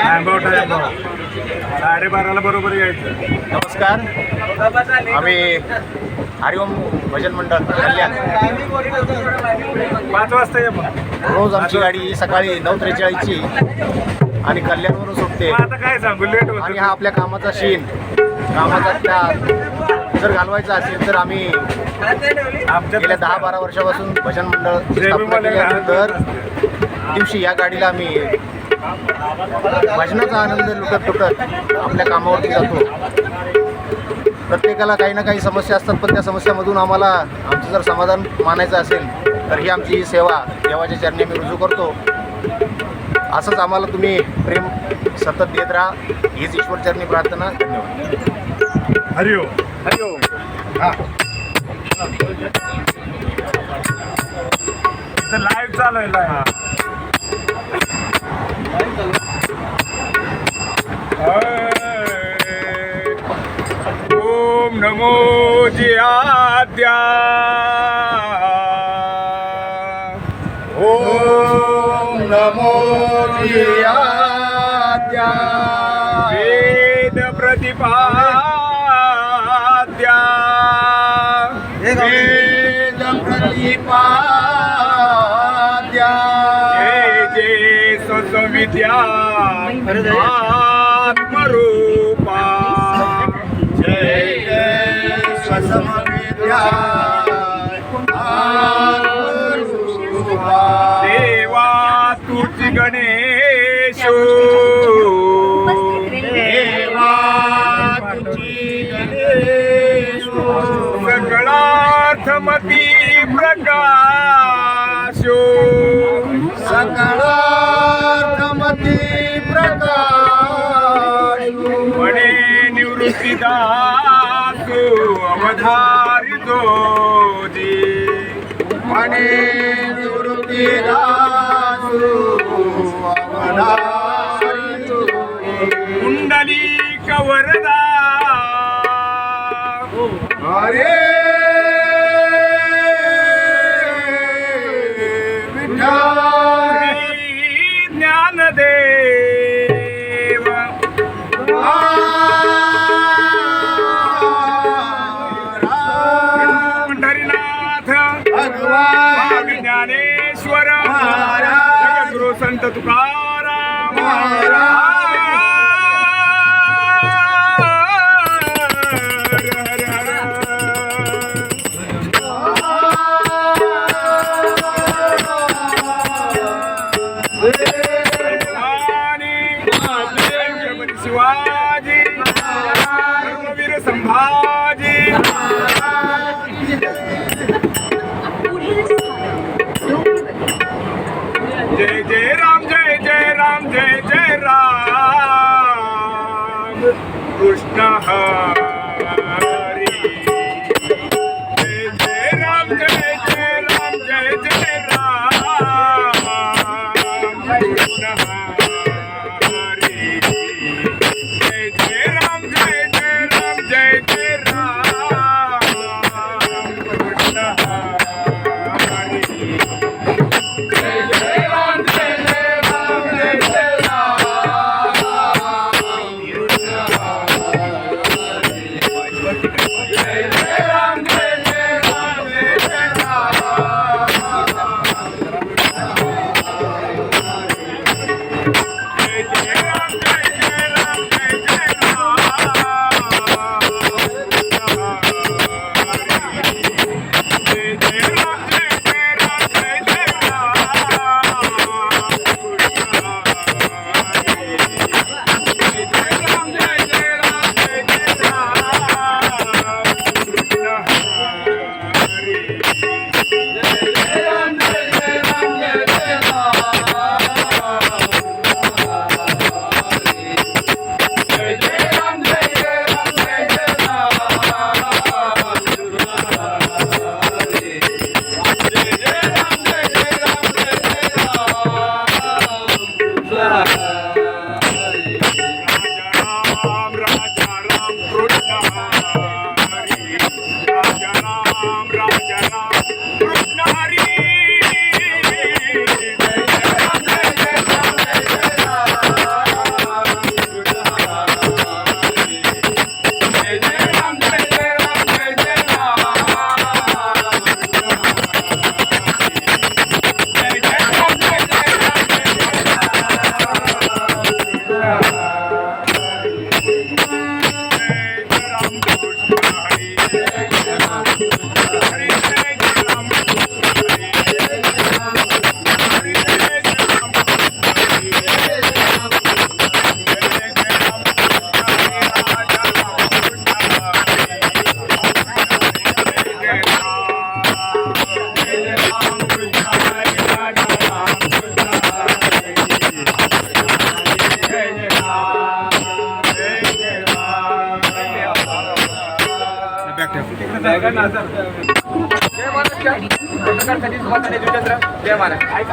12:30 बरोबर यायचं. नमस्कार, आम्ही हरिओम भजन मंडळ कल्याण. 5 वाजता ये मग. रोज आमची गाडी सकाळी 9:43ची आणि कल्याणवरून सुटते. आता काय सांगू, लेट होत. आणि हा आपल्या कामाचा शीन, कामाचा त्या जर घालवायचा असेल तर आम्ही गेल्या 10-12 वर्षापासून भजन मंडळ स्थापना केल्यानंतर दिवशी या गाडीला आम्ही भजनाचा आनंद लुटत आपल्या कामावरती जातो. प्रत्येकाला काही ना काही समस्या असतात, पण त्या समस्यामधून आम्हाला आमचं जर समाधान मानायचं असेल तर ही आमची ही सेवा देवाच्या चरणी आम्ही रुजू करतो. असंच आम्हाला तुम्ही प्रेम सतत देत राहा, हीच ईश्वरचरणी प्रार्थना. धन्यवाद. हरिओम. हरिओम. लाईव्ह चालू आहे. ओम नमो जियाद्या. ओम नमो जियाद्या. वेद प्रतिपाद्या. वेद प्रतिपाद्या. जे स्वविद्या आत्मरूपा. जय जय स्वसमविद्या आत्मरूपा. देवा तुझी गणेशो. देवा तुझी गणेशो. सकळार्थमती प्रकाशो. सकळार्थमती प्रकाश. म्हणे निवृत्तीदासो अवधारितो जी. म्हणे निवृत्तीदासो अवधारितो. कुंडलिक वरदा. हरे विठ्ठल. ज्ञानदेव. पंढरीनाथ भगवान ज्ञानेश्वर महाराज. गुरु संत तुकाराम शिवाजी धर्मवीर संभाजी. जय जय राम, जय जय राम, जय जय राम. कृष्ण हरी. जय जय राम, जय जय राम, जय जय राम. कृष्ण हरी. जय जय राम, जय जय राम, जय जय राम. कृष्ण हरी. जय जय राम, जय जय महाराष्ट्र. जय महाराष्ट्र.